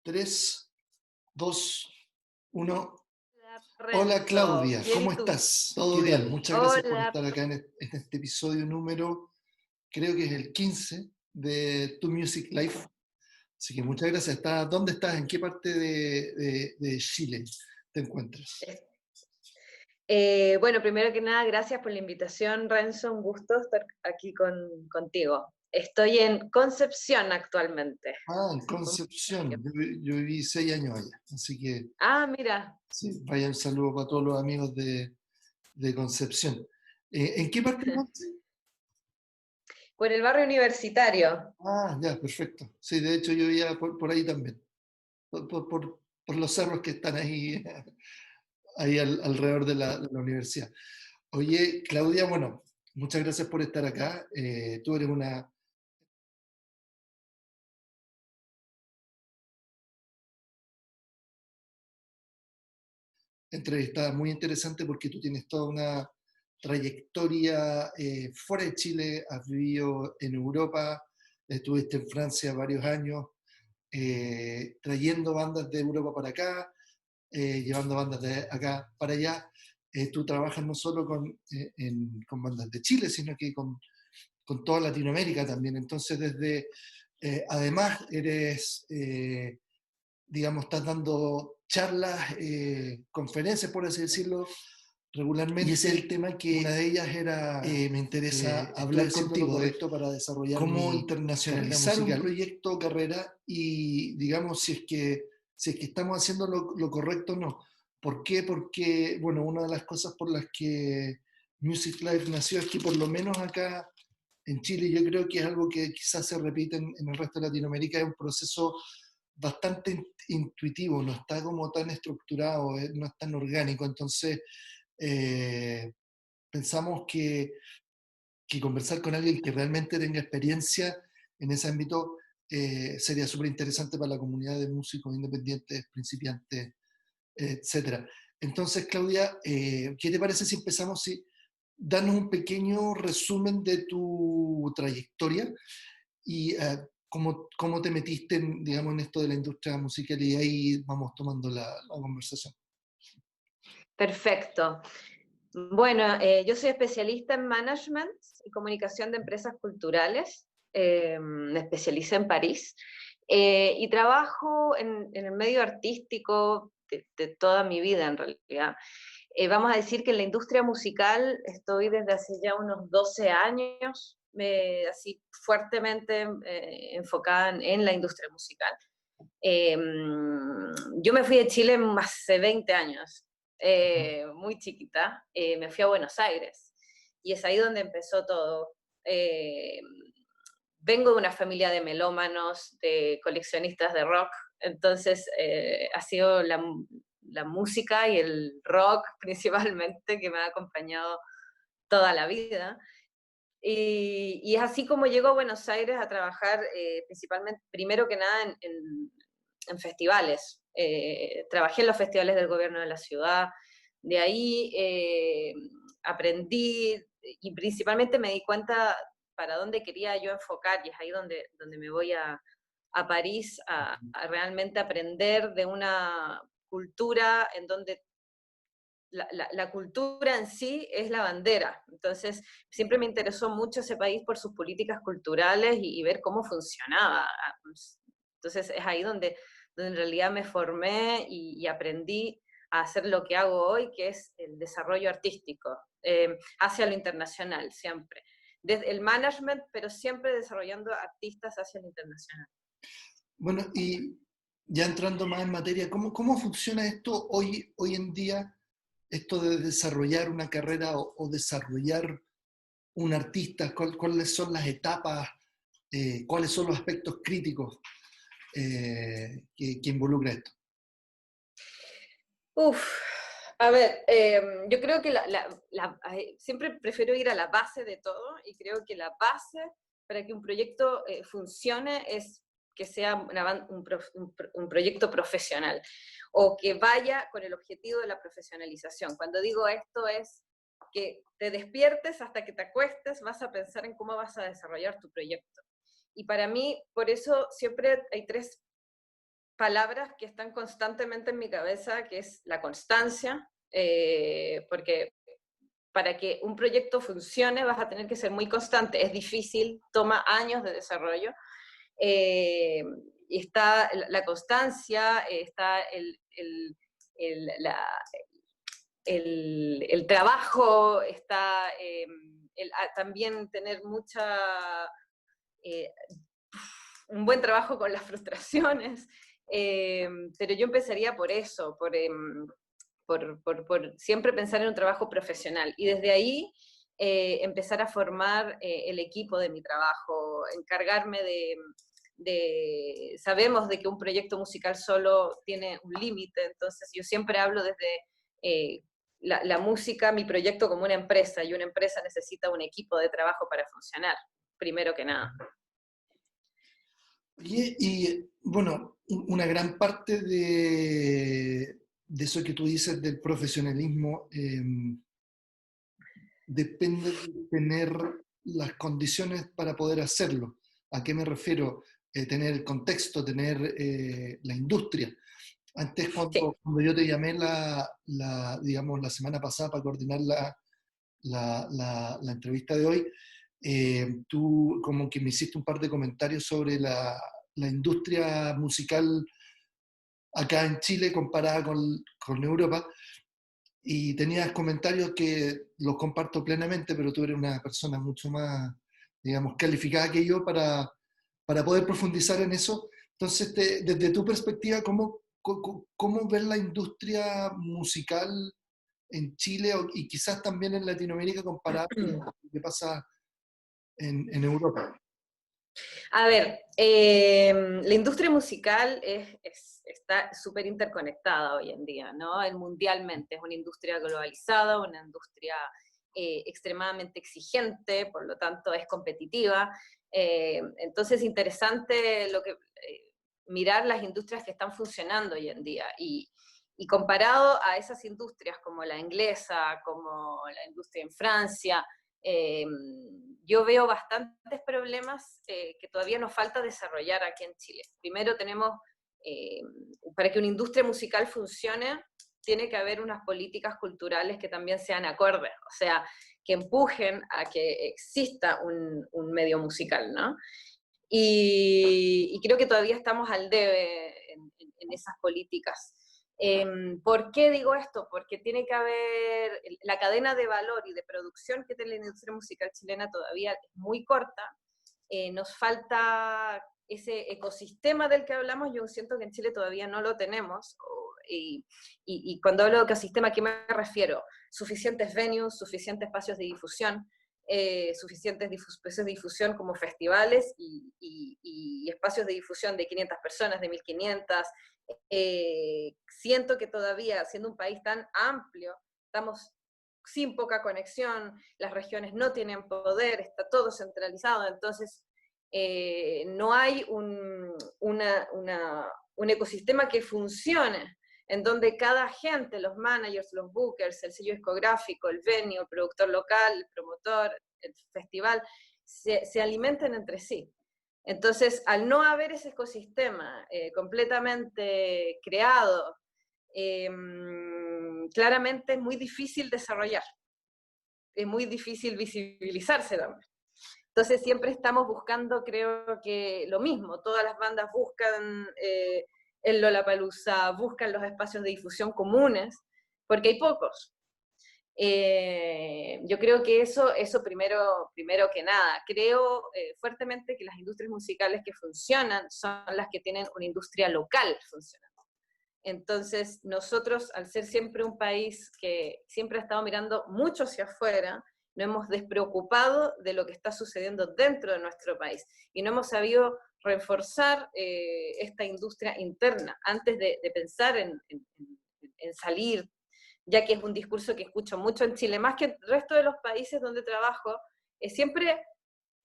3, 2, 1. Hola, Hola Renzo. Claudia, Bien, ¿cómo ¿y tú? estás? ¿Todo ¿Qué tal? bien? Muchas gracias por Hola. estar acá en este episodio número, creo que es el 15 de Tu Music Life. Así que muchas gracias. ¿Dónde estás? ¿En qué parte de Chile te encuentras? Es- bueno, primero que nada, gracias por la invitación, Renzo. Un gusto estar aquí contigo. Estoy en Concepción actualmente. Ah, en ¿Cómo estás? Concepción. Yo viví 6 años allá. Así que Ah, mira, sí, vaya un saludo para todos los amigos de Concepción. ¿En qué parte de Concepción? por el barrio universitario. Ah, ya, perfecto. Sí, de hecho yo vivía por ahí también. Por los cerros que están ahí, ahí alrededor de la universidad. Oye, Claudia, bueno, muchas gracias por estar acá. Tú eres una entrevistada muy interesante porque tú tienes toda una trayectoria fuera de Chile, has vivido en Europa, estuviste en Francia varios años, trayendo bandas de Europa para acá, llevando bandas de acá para allá. Tú trabajas no solo con bandas de Chile, sino que con toda Latinoamérica también. Entonces, además, digamos, estás dando charlas, conferencias, por así decirlo, regularmente. Y ese es el tema que una de ellas era, me interesa hablar contigo de esto para desarrollar cómo internacionalizar un proyecto o carrera y, digamos, si es que estamos haciendo lo correcto o no. ¿Por qué? Porque, bueno, una de las cosas por las que Music Life nació es que por lo menos acá en Chile, yo creo que es algo que quizás se repite en el resto de Latinoamérica, es un proceso bastante intuitivo, no está como tan estructurado, no es tan orgánico. Entonces, eh, pensamos que conversar con alguien que realmente tenga experiencia en ese ámbito sería súper interesante para la comunidad de músicos independientes, principiantes, etcétera. Entonces, Claudia, ¿qué te parece si empezamos? Si danos un pequeño resumen de tu trayectoria y cómo te metiste digamos, en esto de la industria musical y ahí vamos tomando la conversación. Perfecto. Bueno, yo soy especialista en management y comunicación de empresas culturales. Me especialicé en París y trabajo en el medio artístico de toda mi vida, en realidad. Vamos a decir que en la industria musical estoy desde hace ya unos 12 años, así fuertemente enfocada en la industria musical. Eh, yo me fui de Chile hace 20 años, muy chiquita, me fui a Buenos Aires y es ahí donde empezó todo. Eh, Vengo de una familia de melómanos, de coleccionistas de rock, entonces ha sido la música y el rock principalmente que me ha acompañado toda la vida. Y es así como llego a Buenos Aires a trabajar principalmente, primero que nada, en festivales. Trabajé en los festivales del gobierno de la ciudad, de ahí aprendí y principalmente me di cuenta para dónde quería yo enfocar y es ahí donde me voy a París a realmente aprender de una cultura en donde la cultura en sí es la bandera. Entonces, siempre me interesó mucho ese país por sus políticas culturales y ver cómo funcionaba. Entonces, es ahí donde en realidad me formé y aprendí a hacer lo que hago hoy, que es el desarrollo artístico, hacia lo internacional, siempre. Desde el management, pero siempre desarrollando artistas hacia lo internacional. Bueno, y ya entrando más en materia, ¿cómo funciona esto hoy en día, esto de desarrollar una carrera o desarrollar un artista? ¿Cuáles son las etapas? ¿Cuáles son los aspectos críticos que involucra esto? Uf, a ver, yo creo que siempre prefiero ir a la base de todo y creo que la base para que un proyecto funcione es que sea un proyecto profesional o que vaya con el objetivo de la profesionalización. Cuando digo esto es que te despiertes hasta que te acuestes, vas a pensar en cómo vas a desarrollar tu proyecto. Y para mí, por eso siempre hay tres palabras que están constantemente en mi cabeza, que es la constancia, porque para que un proyecto funcione vas a tener que ser muy constante. Es difícil, toma años de desarrollo. Está la constancia, está el trabajo, está también tener eh, un buen trabajo con las frustraciones, pero yo empezaría por eso, por siempre pensar en un trabajo profesional. Y desde ahí empezar a formar el equipo de mi trabajo, encargarme sabemos de que un proyecto musical solo tiene un límite, entonces yo siempre hablo desde la música, mi proyecto como una empresa, y una empresa necesita un equipo de trabajo para funcionar, primero que nada. Y bueno, una gran parte de eso que tú dices del profesionalismo depende de tener las condiciones para poder hacerlo. ¿A qué me refiero? Tener el contexto, tener la industria. Antes, cuando yo te llamé digamos, la semana pasada para coordinar la entrevista de hoy, tú como que me hiciste un par de comentarios sobre la industria musical acá en Chile comparada con Europa, y tenías comentarios que los comparto plenamente, pero tú eres una persona mucho más, digamos, calificada que yo para poder profundizar en eso. Entonces, desde tu perspectiva, ¿cómo ves la industria musical en Chile y quizás también en Latinoamérica comparada con lo que pasa en Europa? A ver, la industria musical está súper interconectada hoy en día, ¿no? Mundialmente, es una industria globalizada, una industria extremadamente exigente, por lo tanto es competitiva. Entonces es interesante mirar las industrias que están funcionando hoy en día y comparado a esas industrias como la inglesa, como la industria en Francia, eh, yo veo bastantes problemas que todavía nos falta desarrollar aquí en Chile. Primero para que una industria musical funcione, tiene que haber unas políticas culturales que también sean acordes, o sea, que empujen a que exista un medio musical, ¿no? Y creo que todavía estamos al debe en esas políticas. ¿Por qué digo esto? Porque tiene que haber, la cadena de valor y de producción que tiene la industria musical chilena todavía es muy corta. Nos falta ese ecosistema del que hablamos, yo siento que en Chile todavía no lo tenemos. Y cuando hablo de ecosistema, ¿a qué me refiero? Suficientes venues, suficientes espacios de difusión, suficientes espacios de difusión como festivales y espacios de difusión de 500 personas, de 1500. Siento que todavía, siendo un país tan amplio, estamos sin poca conexión, las regiones no tienen poder, está todo centralizado, entonces no hay un ecosistema que funcione, en donde cada gente, los managers, los bookers, el sello discográfico, el venue, el productor local, el promotor, el festival, se alimenten entre sí. Entonces, al no haber ese ecosistema completamente creado, claramente es muy difícil desarrollar, es muy difícil visibilizarse también. Entonces siempre estamos buscando, creo que lo mismo, todas las bandas buscan el Lollapalooza, buscan los espacios de difusión comunes, porque hay pocos. Yo creo que eso primero que nada. Creo fuertemente que las industrias musicales que funcionan son las que tienen una industria local funcionando. Entonces, nosotros, al ser siempre un país que siempre ha estado mirando mucho hacia afuera, no hemos despreocupado de lo que está sucediendo dentro de nuestro país y no hemos sabido reforzar esta industria interna antes de pensar en salir, ya que es un discurso que escucho mucho en Chile, más que en el resto de los países donde trabajo, es siempre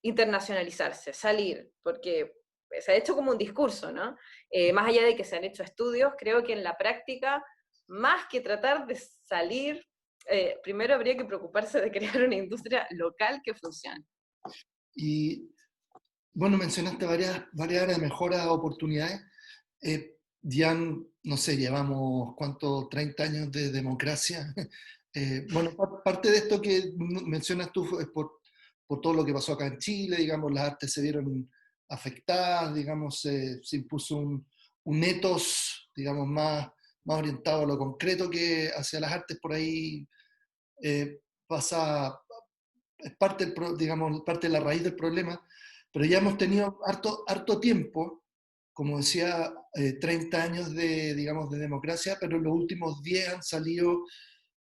internacionalizarse, salir, porque se ha hecho como un discurso, ¿no? Más allá de que se han hecho estudios, creo que en la práctica, más que tratar de salir, primero habría que preocuparse de crear una industria local que funcione. Y bueno, mencionaste varias áreas de mejora, oportunidades. ya, no sé, llevamos, ¿cuánto? 30 años de democracia. Bueno, parte de esto que mencionas tú es por todo lo que pasó acá en Chile, digamos, las artes se vieron afectadas, digamos, se impuso un ethos, digamos, más orientado a lo concreto que hacia las artes, por ahí pasa, es parte, digamos, parte de la raíz del problema, pero ya hemos tenido harto tiempo, como decía, 30 años de, digamos, de democracia, pero en los últimos 10 han salido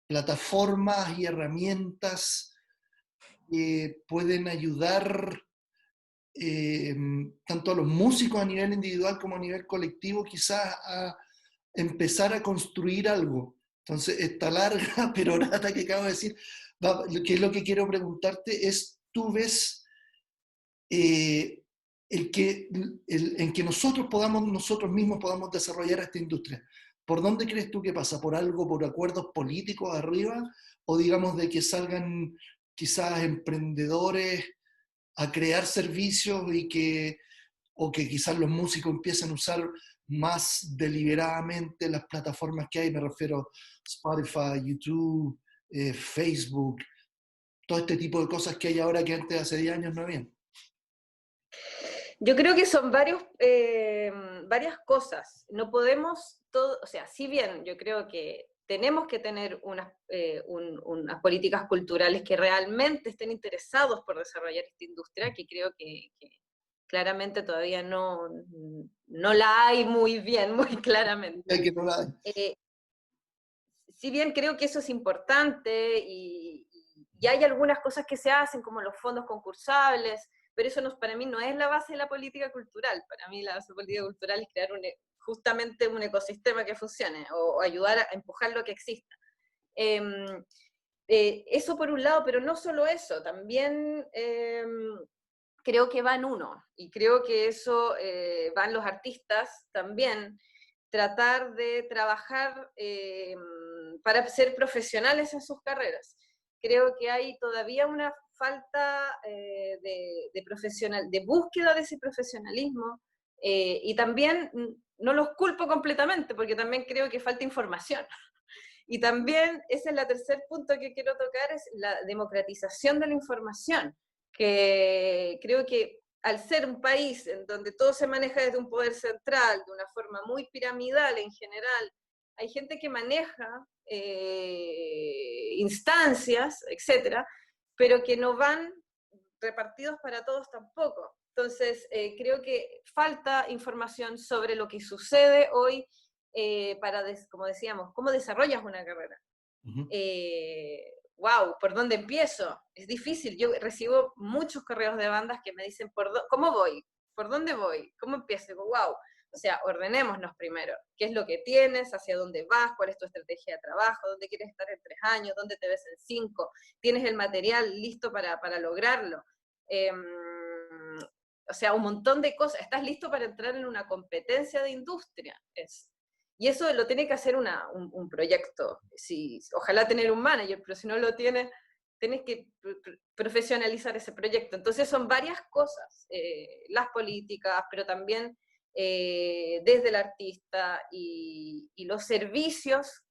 plataformas y herramientas que pueden ayudar eh, tanto a los músicos a nivel individual como a nivel colectivo, quizás a empezar a construir algo. Entonces, esta larga perorata que acabo de decir, que es lo que quiero preguntarte, es, ¿tú ves eh, en que nosotros mismos podamos desarrollar esta industria? ¿Por dónde crees tú que pasa? ¿Por algo, por acuerdos políticos arriba? ¿O digamos de que salgan quizás emprendedores a crear servicios o que quizás los músicos empiecen a usar más deliberadamente las plataformas que hay? Me refiero a Spotify, YouTube, Facebook, todo este tipo de cosas que hay ahora que antes, hace 10 años, no habían. Yo creo que son varias cosas. No podemos todo, o sea, si bien yo creo que tenemos que tener unas políticas culturales que realmente estén interesados por desarrollar esta industria, que creo que claramente todavía no la hay muy bien, muy claramente. Que no la... Eh, si bien creo que eso es importante y hay algunas cosas que se hacen, como los fondos concursables, pero eso para mí no es la base de la política cultural. Para mí la base de la política cultural es crear justamente un ecosistema que funcione o ayudar a empujar lo que exista. Eso por un lado, pero no solo eso, también creo que va en uno, y creo que eso van los artistas también, tratar de trabajar para ser profesionales en sus carreras. Creo que hay todavía una falta de búsqueda de ese profesionalismo, y también no los culpo completamente, porque también creo que falta información. Y también, ese es el tercer punto que quiero tocar, es la democratización de la información, que creo que al ser un país en donde todo se maneja desde un poder central, de una forma muy piramidal en general, hay gente que maneja instancias, etcétera, pero que no van repartidos para todos tampoco. Entonces, creo que falta información sobre lo que sucede hoy como decíamos, cómo desarrollas una carrera. Wow, ¿por dónde empiezo? Es difícil. Yo recibo muchos correos de bandas que me dicen, ¿cómo voy? ¿Por dónde voy? ¿Cómo empiezo? Wow. O sea, ordenémonos primero. ¿Qué es lo que tienes? ¿Hacia dónde vas? ¿Cuál es tu estrategia de trabajo? ¿Dónde quieres estar en 3 años? ¿Dónde te ves en 5? ¿Tienes el material listo para lograrlo? O sea, un montón de cosas. ¿Estás listo para entrar en una competencia de industria? Y eso lo tiene que hacer un proyecto. Ojalá tener un manager, pero si no lo tienes, tienes que profesionalizar ese proyecto. Entonces son varias cosas, las políticas, pero también desde el artista y los servicios.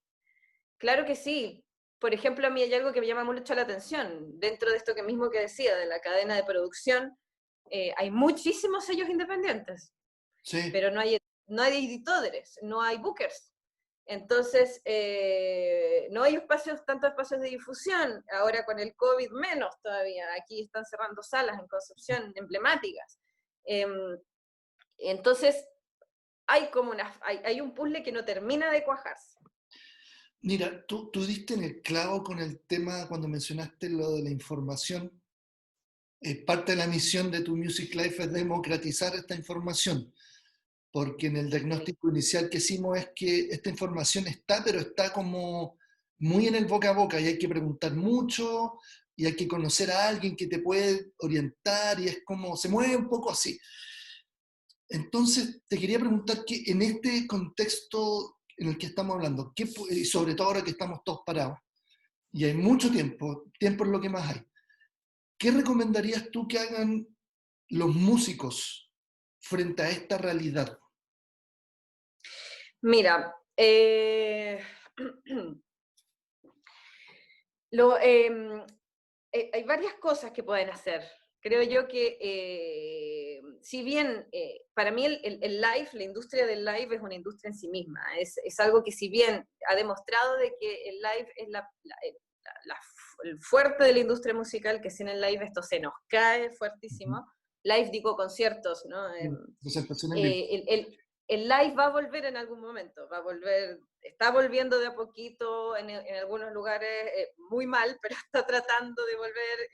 Claro que sí. Por ejemplo, a mí hay algo que me llama mucho la atención. Dentro de esto mismo que decía, de la cadena de producción, hay muchísimos sellos independientes, Sí. pero no hay editores, no hay bookers. Entonces, no hay tantos espacios de difusión. Ahora con el COVID menos todavía. Aquí están cerrando salas en Concepción emblemáticas. Entonces, hay un puzzle que no termina de cuajarse. Mira, tú diste en el clavo con el tema cuando mencionaste lo de la información. Parte de la misión de tu Music Life es democratizar esta información, porque en el diagnóstico inicial que hicimos es que esta información está, pero está como muy en el boca a boca y hay que preguntar mucho y hay que conocer a alguien que te puede orientar y es como, se mueve un poco así. Entonces, te quería preguntar que en este contexto en el que estamos hablando, y sobre todo ahora que estamos todos parados, y hay mucho tiempo es lo que más hay, ¿qué recomendarías tú que hagan los músicos frente a esta realidad? Mira, hay varias cosas que pueden hacer. Creo yo que, si bien para mí el live, la industria del live es una industria en sí misma, es algo que si bien ha demostrado de que el live es el fuerte de la industria musical, que sin el live esto se nos cae fuertísimo. Live digo conciertos, ¿no? El live va a volver en algún momento, va a volver, está volviendo de a poquito en algunos lugares muy mal, pero está tratando de volver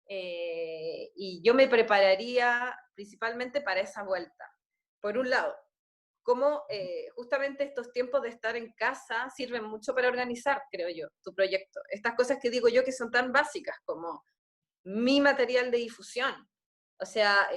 y yo me prepararía principalmente para esa vuelta. Por un lado, como justamente estos tiempos de estar en casa sirven mucho para organizar, creo yo, tu proyecto. Estas cosas que digo yo que son tan básicas como mi material de difusión. O sea,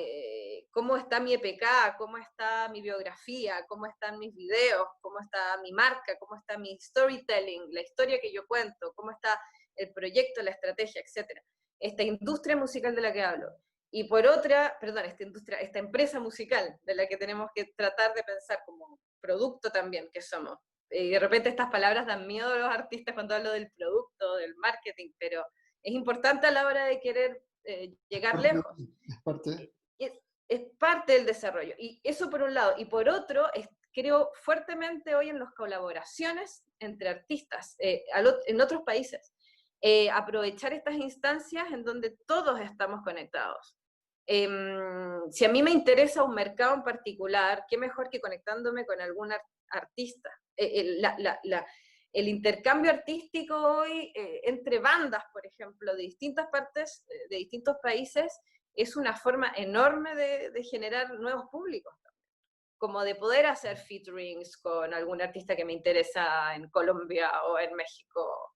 cómo está mi EPK, cómo está mi biografía, cómo están mis videos, cómo está mi marca, cómo está mi storytelling, la historia que yo cuento, cómo está el proyecto, la estrategia, etc. Esta industria musical de la que hablo. Y por otra, perdón, esta empresa musical de la que tenemos que tratar de pensar como producto también que somos. Y de repente estas palabras dan miedo a los artistas cuando hablo del producto, del marketing, pero es importante a la hora de querer llegar lejos. Es parte del desarrollo. Y eso por un lado. Y por otro, creo fuertemente hoy en las colaboraciones entre artistas en otros países. Aprovechar estas instancias en donde todos estamos conectados. Si a mí me interesa un mercado en particular, qué mejor que conectándome con algún artista. El intercambio artístico hoy entre bandas, por ejemplo, de distintas partes, de distintos países, es una forma enorme de generar nuevos públicos, como de poder hacer featurings con algún artista que me interesa en Colombia o en México.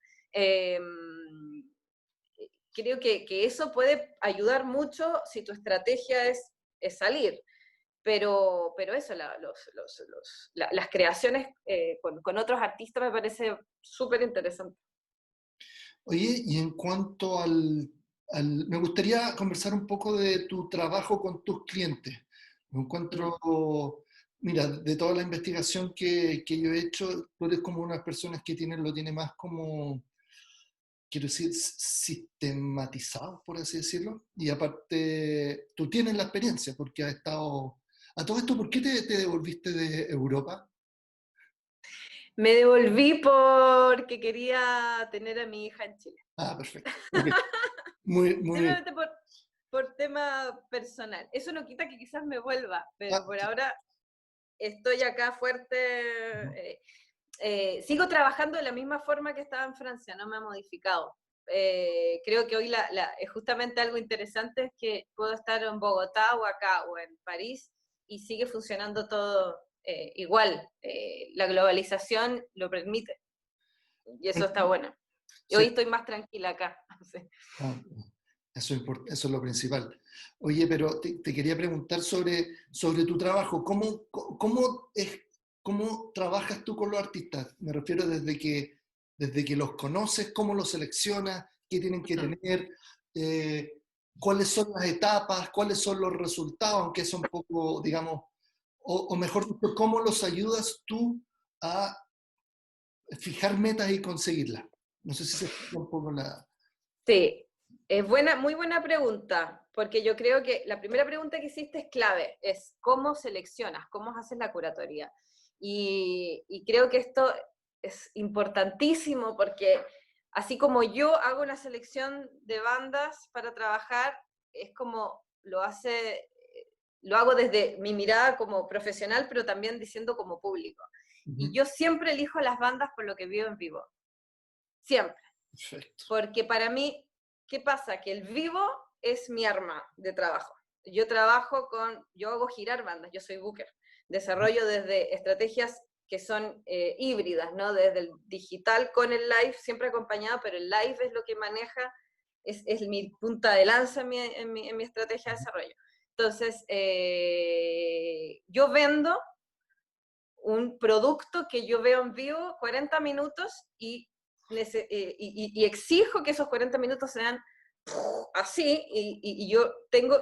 Creo que eso puede ayudar mucho si tu estrategia es salir. Pero eso, las creaciones con otros artistas me parece súper interesante. Oye, y en cuanto me gustaría conversar un poco de tu trabajo con tus clientes. Me encuentro, mira, de toda la investigación que yo he hecho, tú eres como unas personas que lo tiene más como, quiero decir, sistematizado, por así decirlo. Y aparte, tú tienes la experiencia porque has estado... A todo esto, ¿por qué te devolviste de Europa? Me devolví porque quería tener a mi hija en Chile. Ah, perfecto. Okay. Muy Simplemente por tema personal. Eso no quita que quizás me vuelva, pero por ahora estoy acá fuerte. Sigo trabajando de la misma forma que estaba en Francia, no me ha modificado. Creo que hoy justamente algo interesante es que puedo estar en Bogotá o acá o en París y sigue funcionando todo igual. La globalización lo permite y eso está bueno. Y hoy estoy más tranquila acá. Sí. Eso es lo principal. Oye, pero te quería preguntar sobre tu trabajo. ¿Cómo trabajas tú con los artistas? Me refiero desde que los conoces, cómo los seleccionas, qué tienen que tener, cuáles son las etapas, cuáles son los resultados, aunque es un poco, digamos, o mejor dicho, cómo los ayudas tú a fijar metas y conseguirlas. No sé si se explica un poco la... Sí, es muy buena pregunta, porque yo creo que la primera pregunta que hiciste es clave, es cómo seleccionas, cómo haces la curatoría. Y creo que esto es importantísimo porque así como yo hago una selección de bandas para trabajar, es como lo hago desde mi mirada como profesional, pero también diciendo como público. Y yo siempre elijo las bandas por lo que veo en vivo. Siempre. Perfecto. Porque para mí, ¿qué pasa? Que el vivo es mi arma de trabajo. Yo hago girar bandas, yo soy booker. Desarrollo desde estrategias que son híbridas, ¿no? Desde el digital con el live, siempre acompañado, pero el live es lo que maneja, es mi punta de lanza en mi estrategia de desarrollo. Entonces, yo vendo un producto que yo veo en vivo 40 minutos y exijo que esos 40 minutos sean así y yo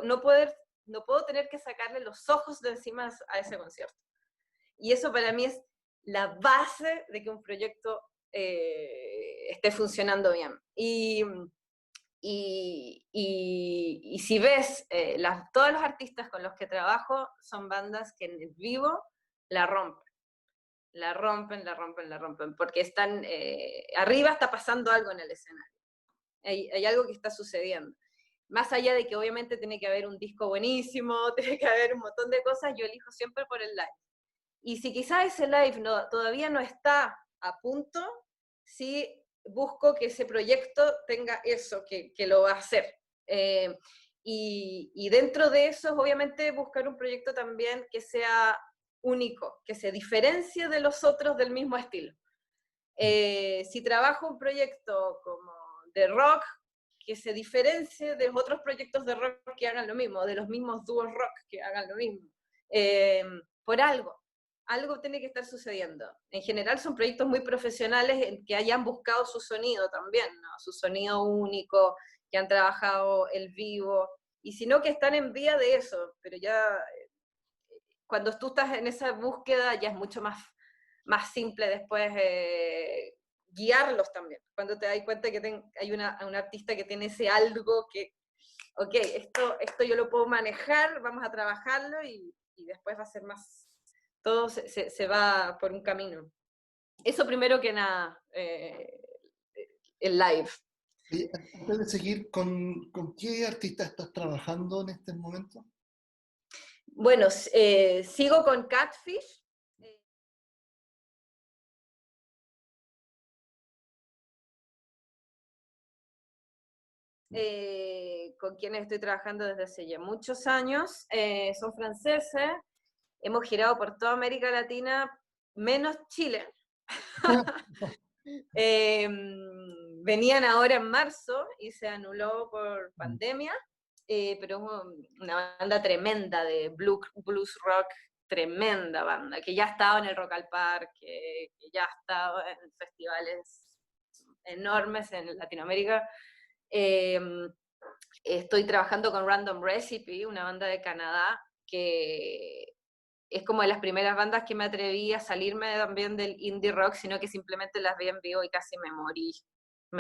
no puedo tener que sacarle los ojos de encima a ese concierto. Y eso para mí es la base de que un proyecto esté funcionando bien. Y si ves, todos los artistas con los que trabajo son bandas que en el vivo la rompen. La rompen, la rompen, la rompen, porque están, arriba está pasando algo en el escenario. Hay algo que está sucediendo. Más allá de que obviamente tiene que haber un disco buenísimo, tiene que haber un montón de cosas, yo elijo siempre por el live. Y si quizás ese live todavía no está a punto, sí busco que ese proyecto tenga eso, que lo va a hacer. Y dentro de eso, obviamente, buscar un proyecto también que sea único, que se diferencie de los otros del mismo estilo. Si trabajo un proyecto como de rock, que se diferencie de otros proyectos de rock que hagan lo mismo, de los mismos dúos rock que hagan lo mismo. Por algo tiene que estar sucediendo. En general son proyectos muy profesionales en que hayan buscado su sonido también, ¿no? Su sonido único, que han trabajado el vivo, y si no que están en vía de eso, pero ya cuando tú estás en esa búsqueda ya es mucho más simple después guiarlos también. Cuando te das cuenta que hay un artista que tiene ese algo que, ok, esto yo lo puedo manejar, vamos a trabajarlo y después va a ser más, todo se va por un camino. Eso primero que nada, el live. Y antes de seguir, ¿con qué artista estás trabajando en este momento? Bueno, sigo con Catfish. Con quienes estoy trabajando desde hace ya muchos años. Son franceses, hemos girado por toda América Latina, menos Chile. Venían ahora en marzo y se anuló por pandemia, pero es una banda tremenda de blues rock, tremenda banda, que ya ha estado en el Rock al Parque, que ya ha estado en festivales enormes en Latinoamérica. Estoy trabajando con Random Recipe, una banda de Canadá, que es como de las primeras bandas que me atreví a salirme también del indie rock, sino que simplemente las vi en vivo y casi me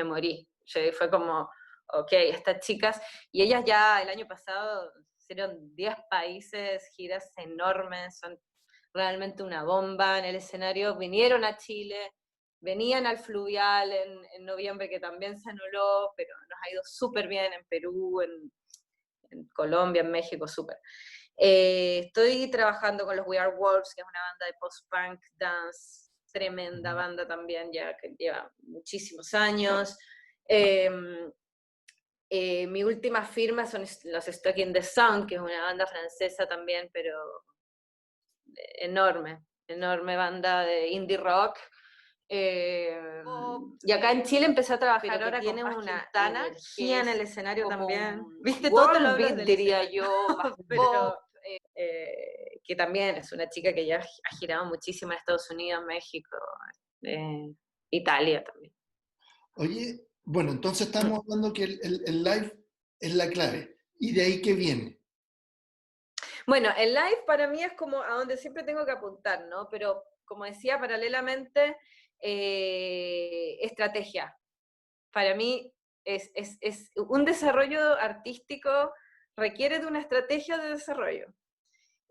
morí. Fue como, ok, estas chicas, y ellas ya el año pasado hicieron 10 países, giras enormes, son realmente una bomba en el escenario, vinieron a Chile, venían al Fluvial en noviembre, que también se anuló, pero nos ha ido súper bien en Perú, en Colombia, en México, súper. Estoy trabajando con los We Are Wolves, que es una banda de post-punk dance, tremenda banda también, ya que lleva muchísimos años. Mi última firma son los Stuck in the Sound, que es una banda francesa también, pero enorme banda de indie rock. Y acá en Chile empecé a trabajar ahora tiene con una energía en el escenario también. Viste, todo World lo beat, diría escenario. yo, más pero que también es una chica que ya ha girado muchísimo en Estados Unidos, México, Italia también. Oye, bueno, entonces estamos hablando que el live es la clave. ¿Y de ahí qué viene? Bueno, el live para mí es como a donde siempre tengo que apuntar, ¿no? Pero como decía, paralelamente, estrategia. Para mí es un desarrollo artístico requiere de una estrategia de desarrollo.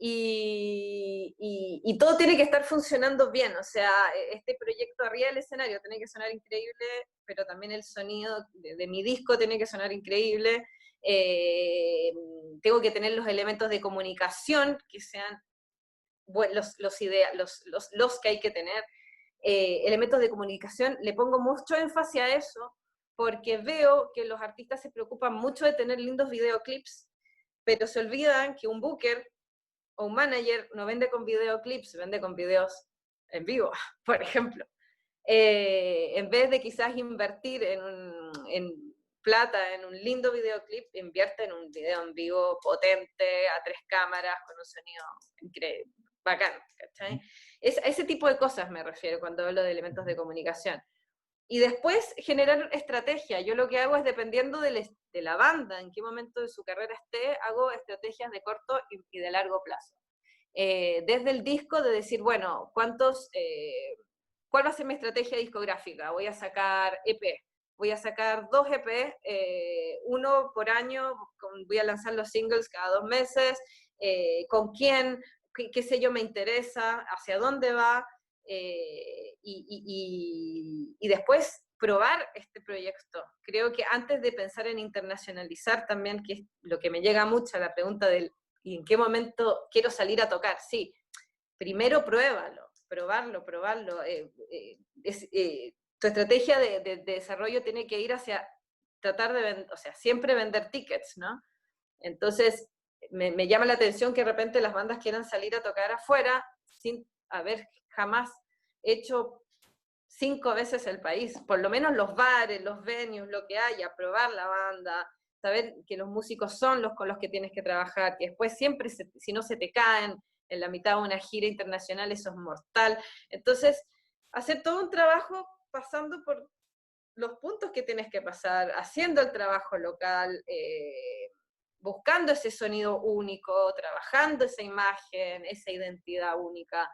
Y todo tiene que estar funcionando bien, o sea, este proyecto arriba del escenario tiene que sonar increíble, pero también el sonido de mi disco tiene que sonar increíble. Tengo que tener los elementos de comunicación que sean los que hay que tener. Elementos de comunicación, le pongo mucho énfasis a eso, porque veo que los artistas se preocupan mucho de tener lindos videoclips, pero se olvidan que un booker o un manager no vende con videoclips, vende con videos en vivo, por ejemplo. En vez de quizás invertir en plata en un lindo videoclip, invierte en un video en vivo potente, a 3 cámaras, con un sonido increíble, bacán, ¿cachai? A ese tipo de cosas me refiero cuando hablo de elementos de comunicación. Y después generar estrategia. Yo lo que hago es, dependiendo de la banda, en qué momento de su carrera esté, hago estrategias de corto y de largo plazo. desde el disco de decir, bueno, ¿cuál va a ser mi estrategia discográfica? Voy a sacar EP, voy a sacar 2 EP, uno por año, voy a lanzar los singles cada 2 meses, con quién, qué sello me interesa, hacia dónde va, y después probar este proyecto. Creo que antes de pensar en internacionalizar también, que es lo que me llega mucho a la pregunta del ¿y en qué momento quiero salir a tocar? Sí, primero pruébalo, probarlo. Tu estrategia de desarrollo tiene que ir hacia tratar de vender, o sea, siempre vender tickets, ¿no? Entonces, me llama la atención que de repente las bandas quieran salir a tocar afuera sin haber jamás hecho 5 veces el país, por lo menos los bares, los venues, lo que haya, probar la banda, saber que los músicos son los con los que tienes que trabajar, que después siempre, si no se te caen en la mitad de una gira internacional, eso es mortal. Entonces, hacer todo un trabajo pasando por los puntos que tienes que pasar, haciendo el trabajo local, buscando ese sonido único, trabajando esa imagen, esa identidad única,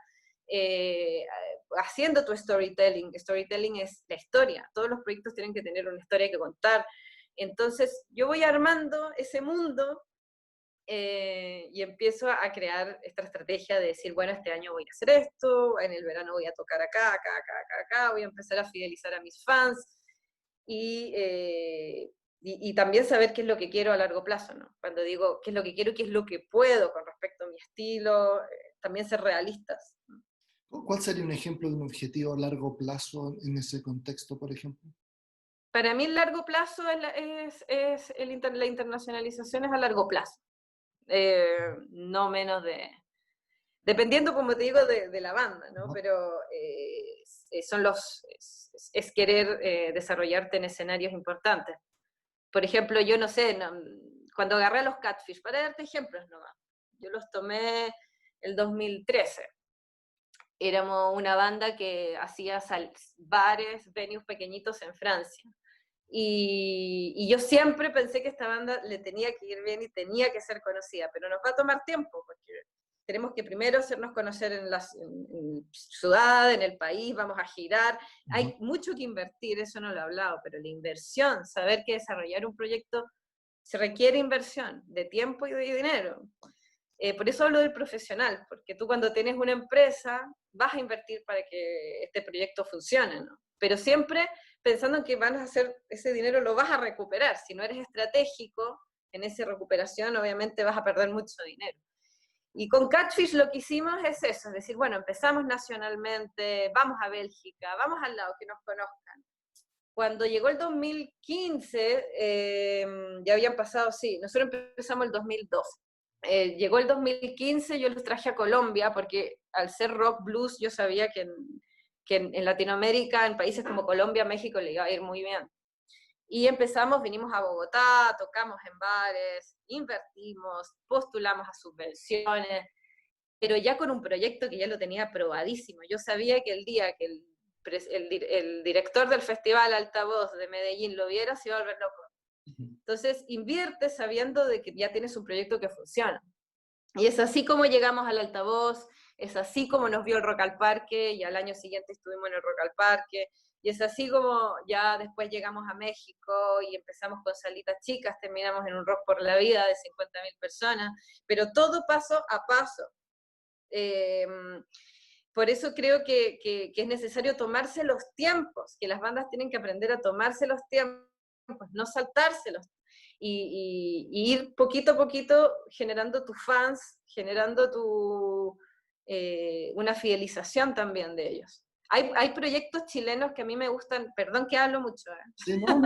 haciendo tu storytelling. Storytelling es la historia, todos los proyectos tienen que tener una historia que contar. Entonces yo voy armando ese mundo y empiezo a crear esta estrategia de decir, bueno, este año voy a hacer esto, en el verano voy a tocar acá, voy a empezar a fidelizar a mis fans y también saber qué es lo que quiero a largo plazo, ¿no? Cuando digo qué es lo que quiero y qué es lo que puedo con respecto a mi estilo, también ser realistas. ¿Cuál sería un ejemplo de un objetivo a largo plazo en ese contexto, por ejemplo? Para mí, el largo plazo la internacionalización es a largo plazo. No menos de... Dependiendo, como te digo, de la banda, ¿no? Pero es querer desarrollarte en escenarios importantes. Por ejemplo, yo no sé, cuando agarré a los Catfish, para darte ejemplos nomás, yo los tomé el 2013. Éramos una banda que hacía bares, venues pequeñitos en Francia. Y yo siempre pensé que esta banda le tenía que ir bien y tenía que ser conocida, pero nos va a tomar tiempo, porque tenemos que primero hacernos conocer en ciudad, en el país, vamos a girar. Hay mucho que invertir, eso no lo he hablado, pero la inversión, saber que desarrollar un proyecto se requiere inversión de tiempo y de dinero. Por eso hablo del profesional, porque tú cuando tienes una empresa vas a invertir para que este proyecto funcione, ¿no? Pero siempre pensando en que van a hacer ese dinero, lo vas a recuperar. Si no eres estratégico en esa recuperación, obviamente vas a perder mucho dinero. Y con Catfish lo que hicimos es eso, es decir, bueno, empezamos nacionalmente, vamos a Bélgica, vamos al lado, que nos conozcan. Cuando llegó el 2015, ya habían pasado, sí, nosotros empezamos el 2012. Llegó el 2015, yo los traje a Colombia, porque al ser rock blues yo sabía que en Latinoamérica, en países como Colombia, México, le iba a ir muy bien. Y vinimos a Bogotá, tocamos en bares, invertimos, postulamos a subvenciones, pero ya con un proyecto que ya lo tenía aprobadísimo. Yo sabía que el día que el director del Festival Altavoz de Medellín lo viera, se iba a volver loco. Entonces, invierte sabiendo de que ya tienes un proyecto que funciona. Y es así como llegamos al Altavoz, es así como nos vio el Rock al Parque, y al año siguiente estuvimos en el Rock al Parque, y es así como ya después llegamos a México y empezamos con salitas chicas, terminamos en un Rock por la Vida de 50.000 personas, pero todo paso a paso. Por eso creo que es necesario tomarse los tiempos, que las bandas tienen que aprender a tomarse los tiempos, no saltárselos, y ir poquito a poquito generando tus fans, generando una fidelización también de ellos. Hay proyectos chilenos que a mí me gustan, perdón que hablo mucho. Sí, no,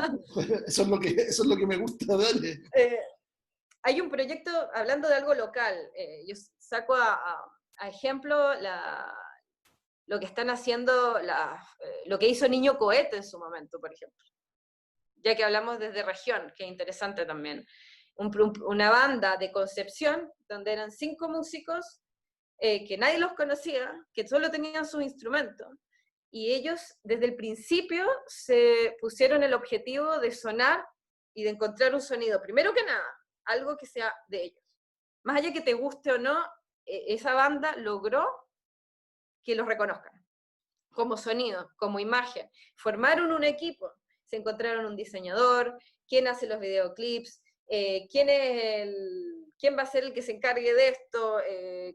eso es lo que me gusta, dale. Hay un proyecto, hablando de algo local, yo saco a ejemplo lo que están haciendo, lo que hizo Niño Cohete en su momento, por ejemplo. Ya que hablamos desde región, que es interesante también. Una banda de Concepción, donde eran 5 músicos, que nadie los conocía, que solo tenían sus instrumentos, y ellos desde el principio se pusieron el objetivo de sonar y de encontrar un sonido, primero que nada, algo que sea de ellos. Más allá que te guste o no, esa banda logró que los reconozcan, como sonido, como imagen. Formaron un equipo, se encontraron un diseñador, quién hace los videoclips, quién va a ser el que se encargue de esto,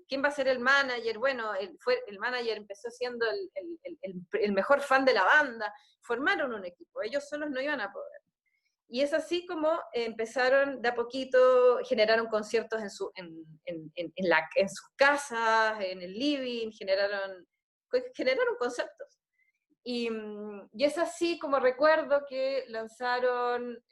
quién va a ser el manager. Bueno, el manager empezó siendo el mejor fan de la banda. Formaron un equipo, ellos solos no iban a poder. Y es así como empezaron de a poquito, generaron conciertos en sus casas, en el living, generaron conceptos. Y es así como recuerdo que lanzaron,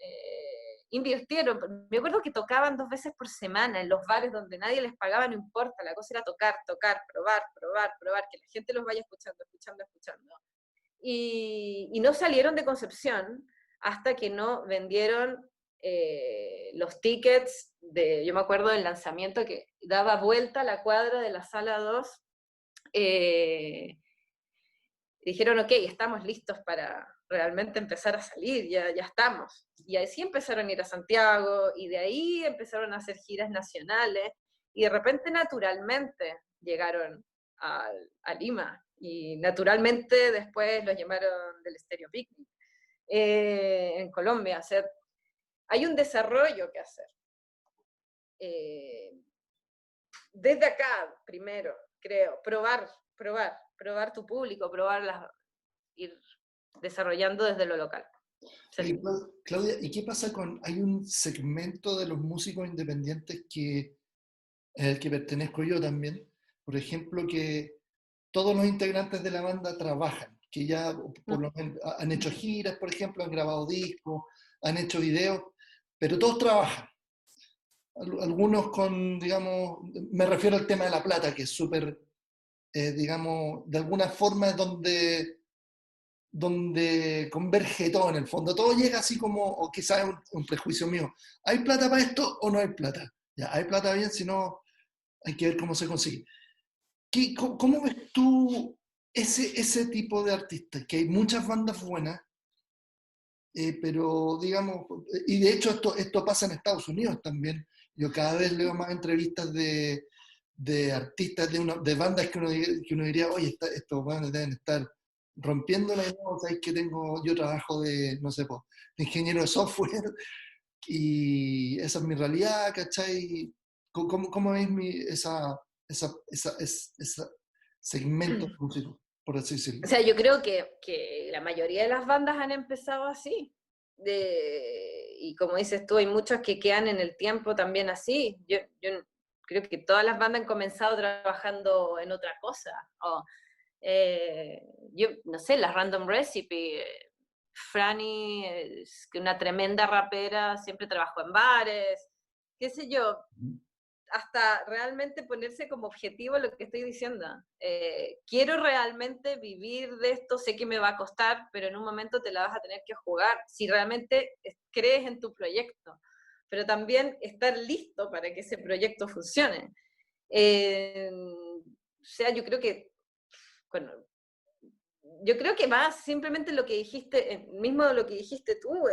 invirtieron. Me acuerdo que tocaban 2 veces por semana en los bares donde nadie les pagaba, no importa, la cosa era tocar, probar, que la gente los vaya escuchando. Y no salieron de Concepción hasta que no vendieron los tickets yo me acuerdo del lanzamiento que daba vuelta a la cuadra de la sala 2. Dijeron, ok, estamos listos para realmente empezar a salir, ya estamos. Y así empezaron a ir a Santiago, y de ahí empezaron a hacer giras nacionales, y de repente naturalmente llegaron a Lima, y naturalmente después los llamaron del Stereo Picnic en Colombia. O sea, hay un desarrollo que hacer. Desde acá, primero, creo, probar tu público, ir desarrollando desde lo local. Sí. Claudia, ¿y qué pasa hay un segmento de los músicos independientes el que pertenezco yo también, por ejemplo, que todos los integrantes de la banda trabajan, que ya por lo menos han hecho giras, por ejemplo, han grabado discos, han hecho videos, pero todos trabajan. Algunos digamos, me refiero al tema de la plata, que es súper, digamos, de alguna forma es donde converge todo en el fondo. Todo llega así como, o quizás es un prejuicio mío, ¿hay plata para esto o no hay plata? Ya, hay plata bien, si no, hay que ver cómo se consigue. ¿Cómo ves tú ese tipo de artistas? Que hay muchas bandas buenas, pero digamos, y de hecho esto pasa en Estados Unidos también. Yo cada vez leo más entrevistas de artistas, de bandas que uno diría, oye, estos bandas deben estar rompiéndola, y no, sabéis que yo trabajo no sé, de ingeniero de software, y esa es mi realidad, ¿cachai? ¿Cómo veis ese segmento músico, por así decirlo? O sea, yo creo que la mayoría de las bandas han empezado así. Y como dices tú, hay muchos que quedan en el tiempo también así. Yo creo que todas las bandas han comenzado trabajando en otra cosa. Yo no sé, la Random Recipe, Franny, es una tremenda rapera, siempre trabajó en bares, qué sé yo, hasta realmente ponerse como objetivo lo que estoy diciendo. Quiero realmente vivir de esto, sé que me va a costar, pero en un momento te la vas a tener que jugar, si realmente crees en tu proyecto, pero también estar listo para que ese proyecto funcione. O sea, yo creo que, bueno, yo creo que más simplemente lo que dijiste, mismo lo que dijiste tú,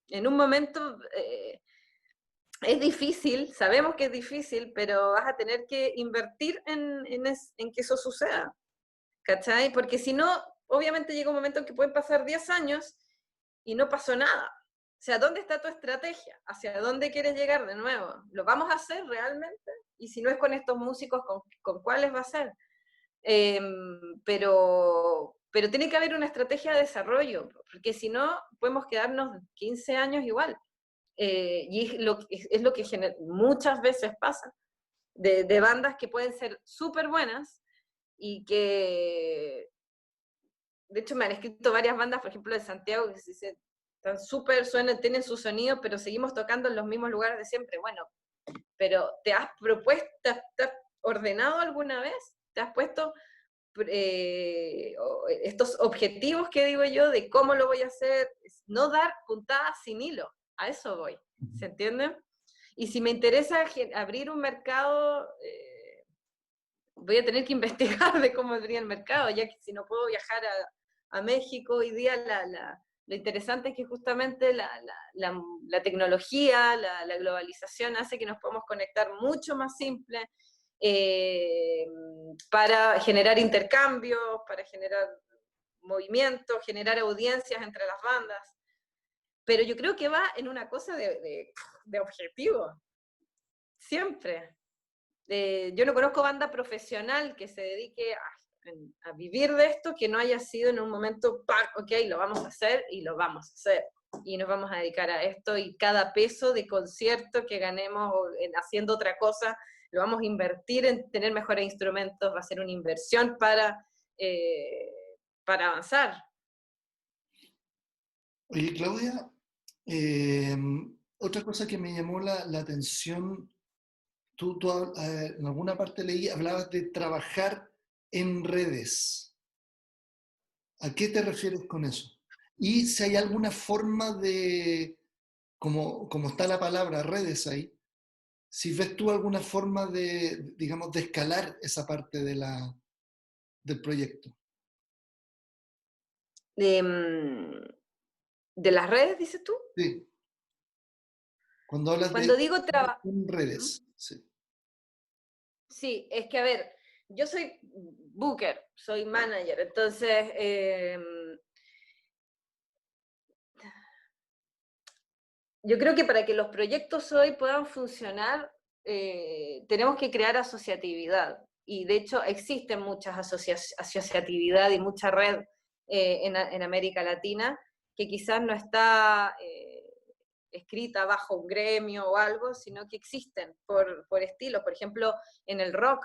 en un momento es difícil, sabemos que es difícil, pero vas a tener que invertir en que eso suceda, ¿cachai? Porque si no, obviamente llega un momento en que pueden pasar 10 años y no pasó nada. O sea, ¿dónde está tu estrategia? ¿Hacia dónde quieres llegar de nuevo? ¿Lo vamos a hacer realmente? Y si no es con estos músicos, ¿con cuáles va a ser? Pero tiene que haber una estrategia de desarrollo, porque si no, podemos quedarnos 15 años igual. Y es lo que muchas veces pasa, de bandas que pueden ser súper buenas y que, de hecho me han escrito varias bandas, por ejemplo de Santiago, que se dicen, están súper, tienen su sonido, pero seguimos tocando en los mismos lugares de siempre. Bueno, pero ¿te has propuesto, te has ordenado alguna vez? ¿Te has puesto estos objetivos que digo yo de cómo lo voy a hacer? No dar puntadas sin hilo, a eso voy, ¿se entiende? Y si me interesa abrir un mercado, voy a tener que investigar de cómo abrir el mercado, ya que si no puedo viajar a México hoy día, lo interesante es que justamente la tecnología, la globalización hace que nos podamos conectar mucho más simple, para generar intercambios, para generar movimientos, generar audiencias entre las bandas. Pero yo creo que va en una cosa de objetivo, siempre. Yo no conozco banda profesional que se dedique a vivir de esto, que no haya sido en un momento, ok, lo vamos a hacer y lo vamos a hacer. Y nos vamos a dedicar a esto y cada peso de concierto que ganemos haciendo otra cosa, lo vamos a invertir en tener mejores instrumentos, va a ser una inversión para avanzar. Oye, Claudia, otra cosa que me llamó la atención, tú en alguna parte leí, hablabas de trabajar en redes. ¿A qué te refieres con eso? Y si hay alguna forma de, como está la palabra redes ahí, si ves tú alguna forma de, digamos, de escalar esa parte del proyecto. ¿De las redes, dices tú? Sí. Cuando hablas Cuando de digo en redes. Sí. Sí, es que a ver, yo soy booker, soy manager, entonces yo creo que para que los proyectos hoy puedan funcionar, tenemos que crear asociatividad. Y de hecho existen muchas asociatividad y mucha red en América Latina que quizás no está escrita bajo un gremio o algo, sino que existen por estilo. Por ejemplo, en el rock,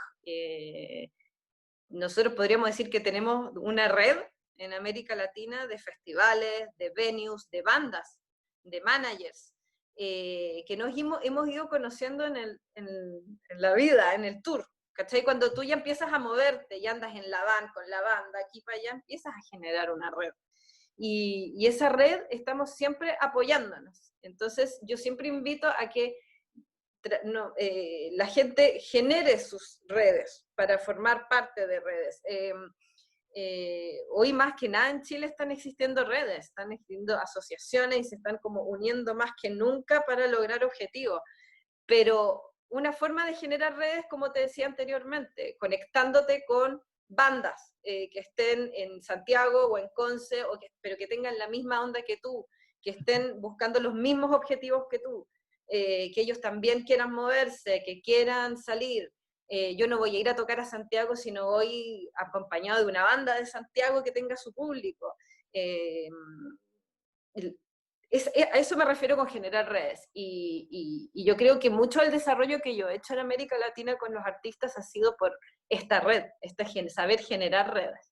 nosotros podríamos decir que tenemos una red en América Latina de festivales, de venues, de bandas, de managers, que nos hemos ido conociendo en la vida, en el tour. ¿Cachai? Cuando tú ya empiezas a moverte y andas en la van, con la banda, aquí para allá, empiezas a generar una red. Y esa red estamos siempre apoyándonos. Entonces yo siempre invito a que la gente genere sus redes para formar parte de redes. Hoy más que nada en Chile están existiendo redes, están existiendo asociaciones y se están como uniendo más que nunca para lograr objetivos. Pero una forma de generar redes, como te decía anteriormente, conectándote con bandas que estén en Santiago o en Conce, pero que tengan la misma onda que tú, que estén buscando los mismos objetivos que tú, que ellos también quieran moverse, que quieran salir. Yo no voy a ir a tocar a Santiago si no voy acompañado de una banda de Santiago que tenga su público. A eso me refiero con generar redes. Y yo creo que mucho del desarrollo que yo he hecho en América Latina con los artistas ha sido por esta red, saber generar redes.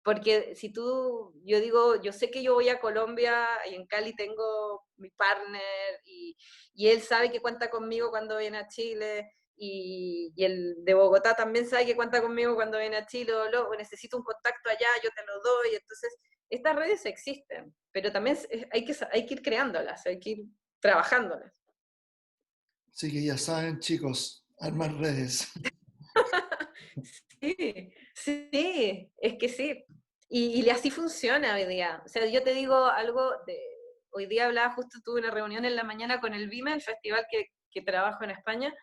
Porque si yo digo, yo sé que yo voy a Colombia y en Cali tengo mi partner y él sabe que cuenta conmigo cuando viene a Chile y el de Bogotá también sabe que cuenta conmigo cuando viene a Chile o necesito un contacto allá, yo te lo doy. Entonces, estas redes existen, pero también hay que ir creándolas, hay que ir trabajándolas. Así que ya saben, chicos, armar redes. Sí, sí, es que sí. Y así funciona hoy día. O sea, yo te digo algo hoy día hablaba, justo tuve una reunión en la mañana con el BIME, el festival que trabajo en España,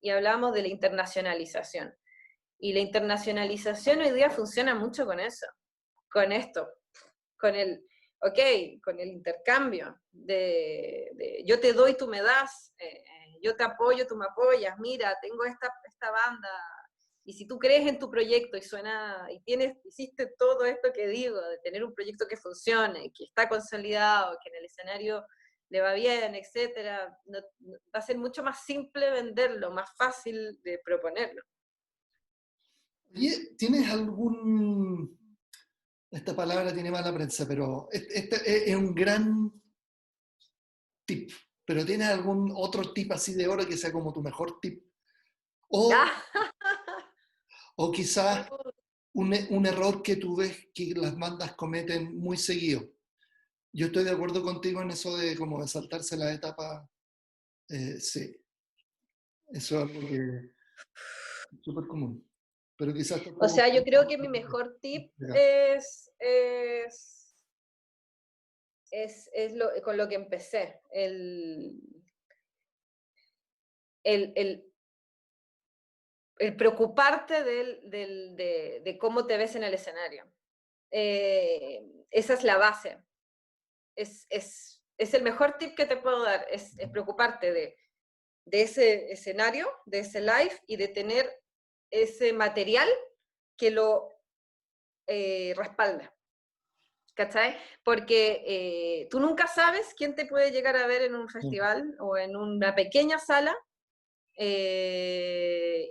y hablábamos de la internacionalización. Y la internacionalización hoy día funciona mucho con eso, con esto, con el, ok, con el intercambio de yo te doy, tú me das, yo te apoyo, tú me apoyas, mira, tengo esta banda, y si tú crees en tu proyecto y suena, y hiciste todo esto que digo, de tener un proyecto que funcione, que está consolidado, que en el escenario le va bien, etcétera, va a ser mucho más simple venderlo, más fácil de proponerlo. Oye, ¿tienes algún... Esta palabra tiene mala prensa, pero este es un gran tip. ¿Pero tienes algún otro tip así de oro que sea como tu mejor tip? O quizás un error que tú ves que las bandas cometen muy seguido. Yo estoy de acuerdo contigo en eso de como de saltarse la etapa. Sí, eso es algo que es súper común. Pero quizás tú O como... sea, yo creo que mi mejor tip es con lo que empecé. El el preocuparte de cómo te ves en el escenario. Esa es la base. Es el mejor tip que te puedo dar, es preocuparte de ese escenario, de ese live, y de tener ese material que lo respalda. ¿Cachai? Porque tú nunca sabes quién te puede llegar a ver en un festival o en una pequeña sala,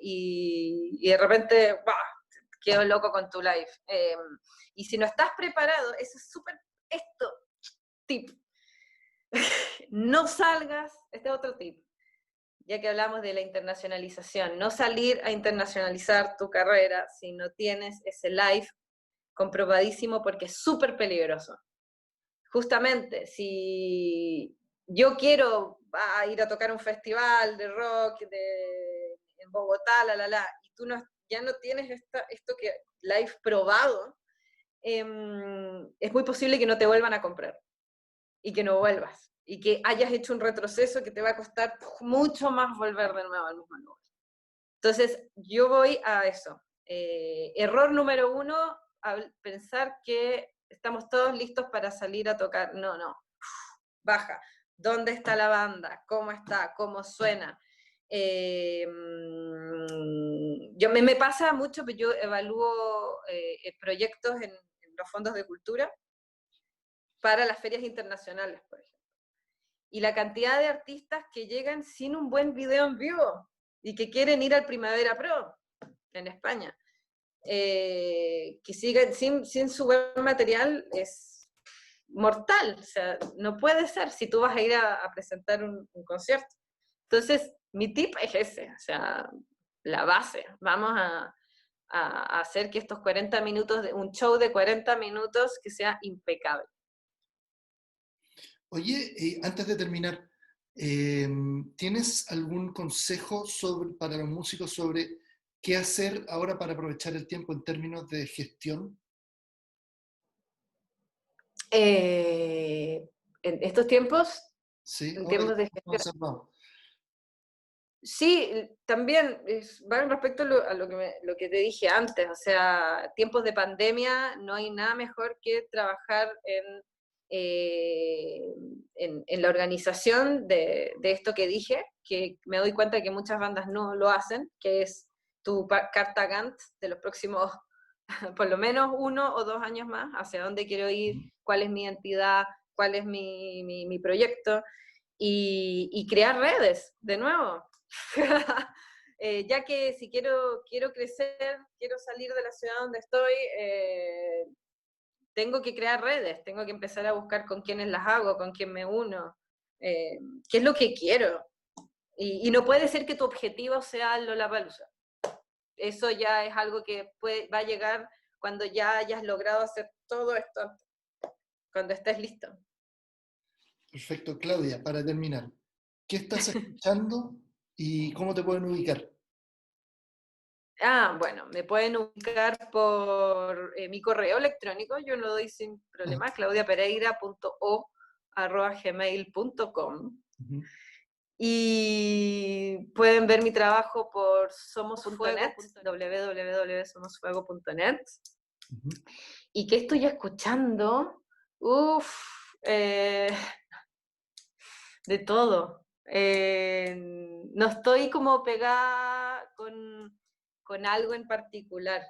y de repente, ¡bah!, quedo loco con tu live. Y si no estás preparado, eso es súper, tip. No salgas, este es otro tip, ya que hablamos de la internacionalización, no salir a internacionalizar tu carrera si no tienes ese live comprobadísimo, porque es súper peligroso. Justamente, si yo quiero ir a tocar un festival de rock en Bogotá, y tú ya no tienes esto que live probado, es muy posible que no te vuelvan a comprar y que no vuelvas, y que hayas hecho un retroceso que te va a costar mucho más volver de nuevo al mismo lugar. Entonces, yo voy a eso. Error número 1, pensar que estamos todos listos para salir a tocar. No. Baja. ¿Dónde está la banda? ¿Cómo está? ¿Cómo suena? Me pasa mucho, que yo evalúo proyectos en los fondos de cultura para las ferias internacionales, por ejemplo. Y la cantidad de artistas que llegan sin un buen video en vivo y que quieren ir al Primavera Pro en España, que siguen sin su buen material, es mortal. O sea, no puede ser si tú vas a ir a presentar un concierto. Entonces, mi tip es ese, o sea, la base. Vamos a hacer que estos 40 minutos, un show de 40 minutos, que sea impecable. Oye, antes de terminar, ¿tienes algún consejo para los músicos sobre qué hacer ahora para aprovechar el tiempo en términos de gestión? En estos tiempos, Sí, en ahora tiempos de que gestión. estamos encerrados. Sí, también va respecto a lo que te dije antes, o sea, tiempos de pandemia, no hay nada mejor que trabajar en la organización de esto que dije, que me doy cuenta que muchas bandas no lo hacen, que es tu carta Gantt de los próximos por lo menos 1 o 2 años más, hacia dónde quiero ir, cuál es mi identidad, cuál es mi proyecto, y crear redes, de nuevo. Ya que si quiero crecer, quiero salir de la ciudad donde estoy, tengo que crear redes, tengo que empezar a buscar con quiénes las hago, con quién me uno, qué es lo que quiero. Y no puede ser que tu objetivo sea Lollapalooza. Eso ya es algo que va a llegar cuando ya hayas logrado hacer todo esto, cuando estés listo. Perfecto, Claudia, para terminar, ¿qué estás escuchando y cómo te pueden ubicar? Bueno, me pueden ubicar por mi correo electrónico, yo lo doy sin problema, claudiapereira.o@gmail.com. Y pueden ver mi trabajo por somosfuego.net, www.somosfuego.net. ¿Y qué estoy escuchando? De todo. No estoy como pegada con algo en particular.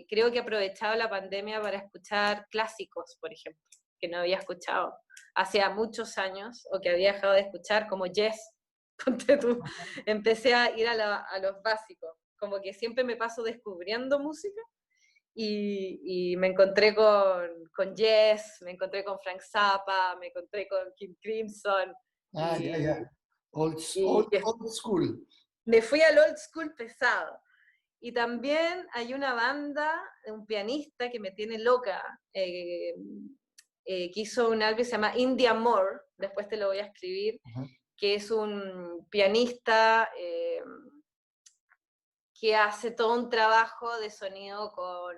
Creo que he aprovechado la pandemia para escuchar clásicos, por ejemplo, que no había escuchado hace muchos años, o que había dejado de escuchar, como Yes. Ponte tú. Empecé a ir a los básicos, como que siempre me paso descubriendo música, y me encontré con Yes, me encontré con Frank Zappa, me encontré con King Crimson. Ya. Old school. Me fui al old school pesado. Y también hay una banda, un pianista que me tiene loca, que hizo un álbum que se llama Indie Amor, después te lo voy a escribir, que es un pianista que hace todo un trabajo de sonido con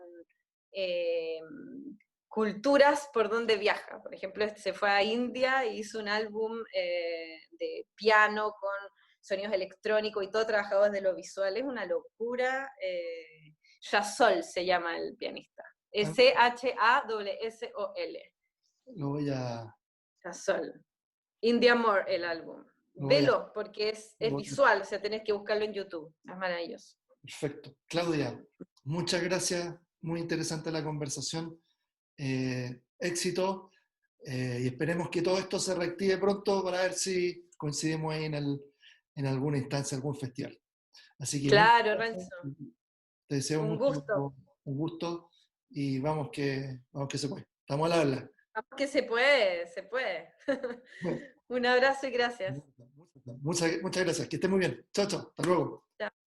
culturas por donde viaja. Por ejemplo, se fue a India e hizo un álbum de piano con sonidos electrónicos y todo trabajado desde lo visual, es una locura. Chazol se llama el pianista. Chasol. Lo voy a... Chazol. Indie Amor, el álbum. Velo, porque es visual, o sea, tenés que buscarlo en YouTube. Es maravilloso. Perfecto. Claudia, muchas gracias. Muy interesante la conversación. Éxito. Y esperemos que todo esto se reactive pronto para ver si coincidimos ahí en alguna instancia, algún festival. Así que claro, Renzo. Te deseo un gusto y vamos que se puede. Estamos al habla. Vamos que se puede. Bueno. Un abrazo y gracias. Muchas gracias. Que esté muy bien. Chao, chao. Hasta luego. Chao.